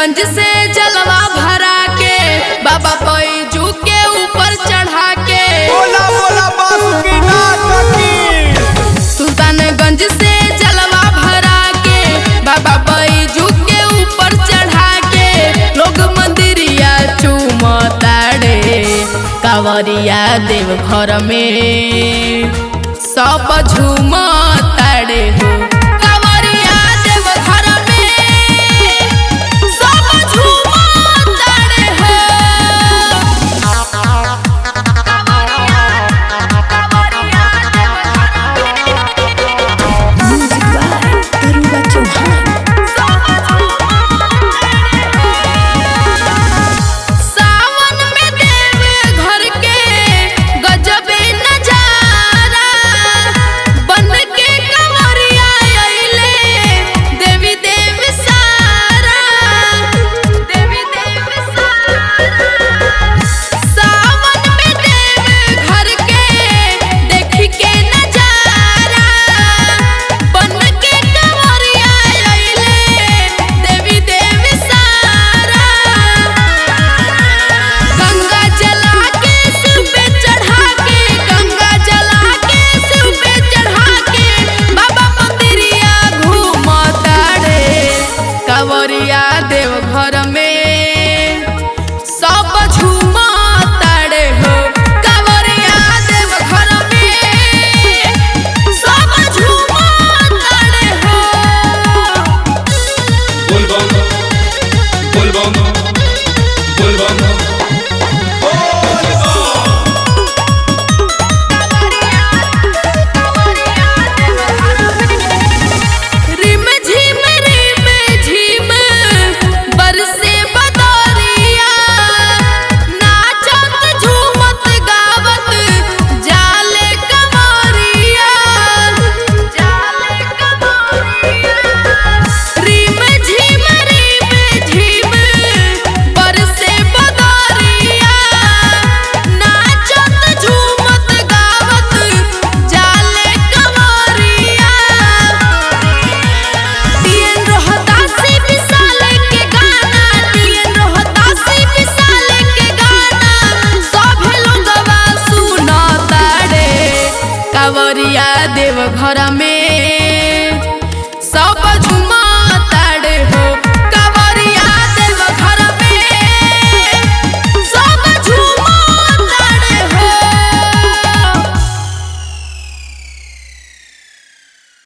गंज से जलवा भरा के बाबा बैजू के ऊपर चढ़ा के बोला बोला बासुकीनाथ की। सुल्तानगंज से जलवा भरा के बाबा बैजू के ऊपर चढ़ा के लोग मंदिरिया चूमताड़े कांवरिया देव घर में सब झूमताड़े हो। कांवरिया देव घर में सब झूमताड़े हो। कांवरिया देव घर में सब झूमताड़े हो। बोल बम बोल बम बोल बम। कांवरिया देव घर में